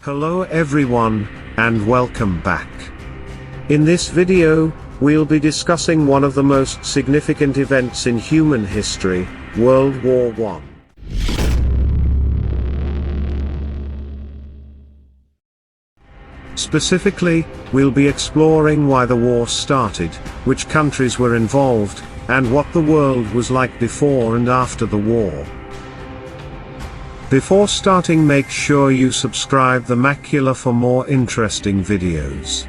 Hello everyone, and welcome back. In this video, we'll be discussing one of the most significant events in human history, World War I. Specifically, we'll be exploring why the war started, which countries were involved, and what the world was like before and after the war. Before starting, make sure you subscribe the Macula for more interesting videos.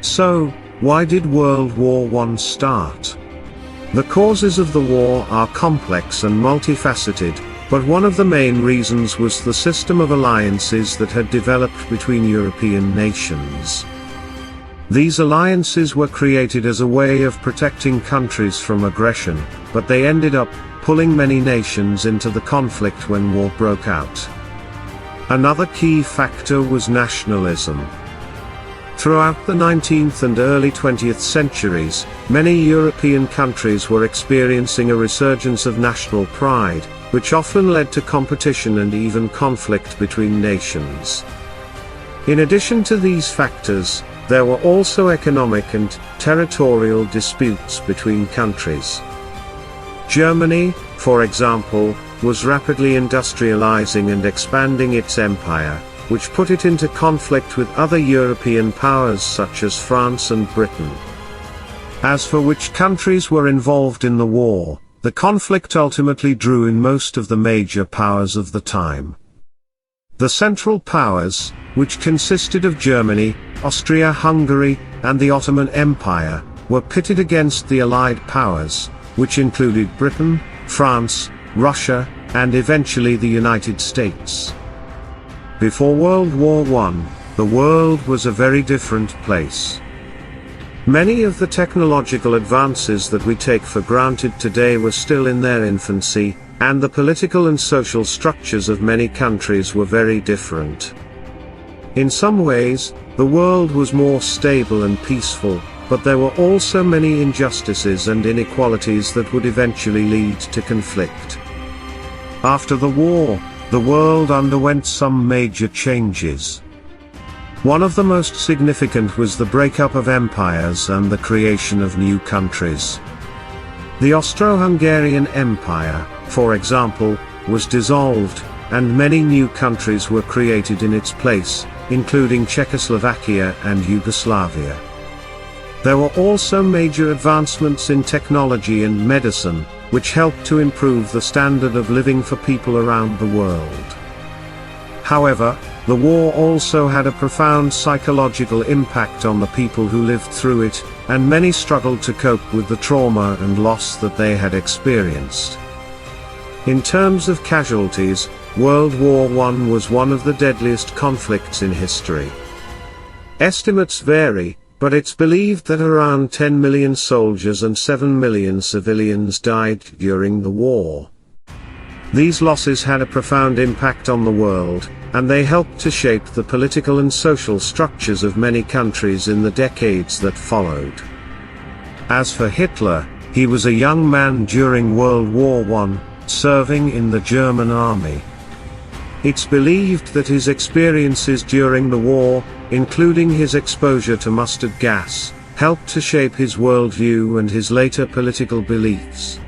So, why did World War I start? The causes of the war are complex and multifaceted, but one of the main reasons was the system of alliances that had developed between European nations. These alliances were created as a way of protecting countries from aggression, but they ended up pulling many nations into the conflict when war broke out. Another key factor was nationalism. Throughout the 19th and early 20th centuries, many European countries were experiencing a resurgence of national pride, which often led to competition and even conflict between nations. In addition to these factors, there were also economic and territorial disputes between countries. Germany, for example, was rapidly industrializing and expanding its empire, which put it into conflict with other European powers such as France and Britain. As for which countries were involved in the war, the conflict ultimately drew in most of the major powers of the time. The Central Powers, which consisted of Germany, Austria-Hungary, and the Ottoman Empire, were pitted against the Allied powers, which included Britain, France, Russia, and eventually the United States. Before World War I, the world was a very different place. Many of the technological advances that we take for granted today were still in their infancy, and the political and social structures of many countries were very different. In some ways, the world was more stable and peaceful, but there were also many injustices and inequalities that would eventually lead to conflict. After the war, the world underwent some major changes. One of the most significant was the breakup of empires and the creation of new countries. The Austro-Hungarian Empire, for example, was dissolved, and many new countries were created in its place, including Czechoslovakia and Yugoslavia. There were also major advancements in technology and medicine, which helped to improve the standard of living for people around the world. However, the war also had a profound psychological impact on the people who lived through it, and many struggled to cope with the trauma and loss that they had experienced. In terms of casualties, World War I was one of the deadliest conflicts in history. Estimates vary, but it's believed that around 10 million soldiers and 7 million civilians died during the war. These losses had a profound impact on the world, and they helped to shape the political and social structures of many countries in the decades that followed. As for Hitler, he was a young man during World War I, serving in the German army. It's believed that his experiences during the war, including his exposure to mustard gas, helped to shape his worldview and his later political beliefs.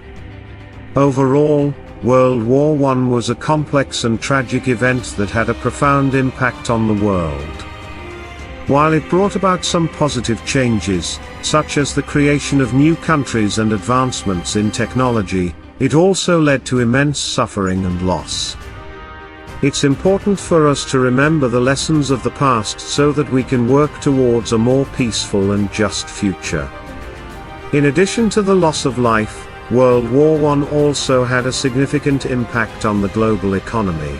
Overall, World War I was a complex and tragic event that had a profound impact on the world. While it brought about some positive changes, such as the creation of new countries and advancements in technology, it also led to immense suffering and loss. It's important for us to remember the lessons of the past so that we can work towards a more peaceful and just future. In addition to the loss of life, World War I also had a significant impact on the global economy.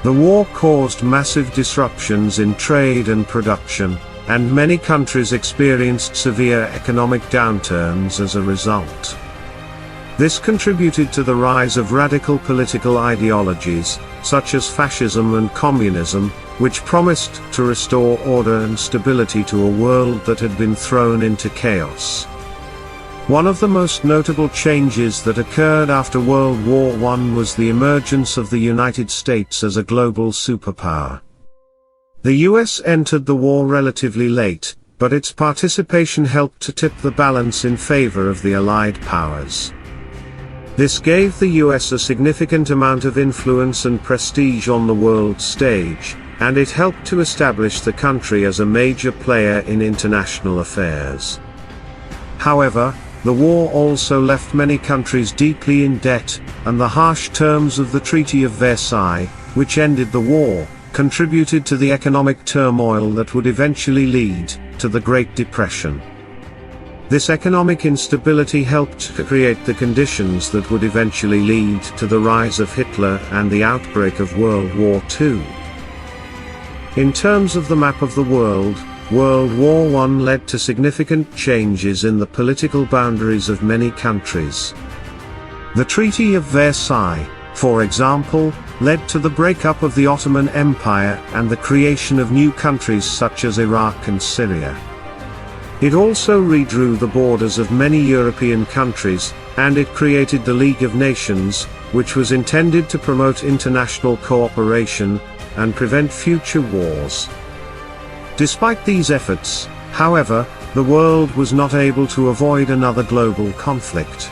The war caused massive disruptions in trade and production, and many countries experienced severe economic downturns as a result. This contributed to the rise of radical political ideologies, such as fascism and communism, which promised to restore order and stability to a world that had been thrown into chaos. One of the most notable changes that occurred after World War I was the emergence of the United States as a global superpower. The US entered the war relatively late, but its participation helped to tip the balance in favor of the Allied powers. This gave the US a significant amount of influence and prestige on the world stage, and it helped to establish the country as a major player in international affairs. However, the war also left many countries deeply in debt, and the harsh terms of the Treaty of Versailles, which ended the war, contributed to the economic turmoil that would eventually lead to the Great Depression. This economic instability helped to create the conditions that would eventually lead to the rise of Hitler and the outbreak of World War II. In terms of the map of the world, World War I led to significant changes in the political boundaries of many countries. The Treaty of Versailles, for example, led to the breakup of the Ottoman Empire and the creation of new countries such as Iraq and Syria. It also redrew the borders of many European countries, and it created the League of Nations, which was intended to promote international cooperation and prevent future wars. Despite these efforts, however, the world was not able to avoid another global conflict.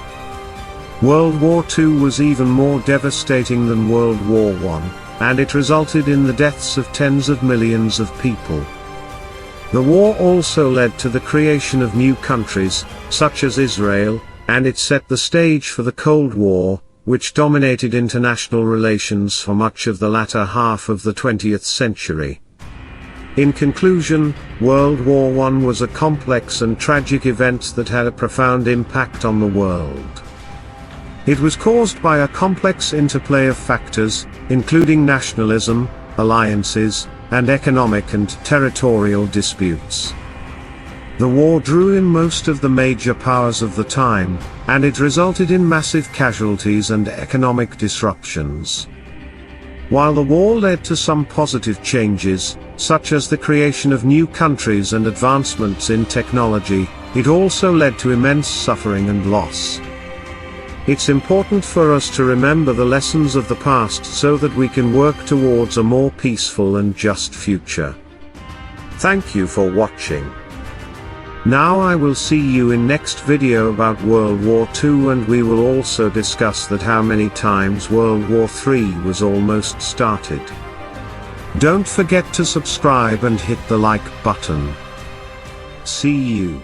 World War II was even more devastating than World War I, and it resulted in the deaths of tens of millions of people. The war also led to the creation of new countries, such as Israel, and it set the stage for the Cold War, which dominated international relations for much of the latter half of the 20th century. In conclusion, World War I was a complex and tragic event that had a profound impact on the world. It was caused by a complex interplay of factors, including nationalism, alliances, and economic and territorial disputes. The war drew in most of the major powers of the time, and it resulted in massive casualties and economic disruptions. While the war led to some positive changes, such as the creation of new countries and advancements in technology, it also led to immense suffering and loss. It's important for us to remember the lessons of the past so that we can work towards a more peaceful and just future. Thank you for watching. Now I will see you in next video about World War II, and we will also discuss that how many times World War III was almost started. Don't forget to subscribe and hit the like button. See you.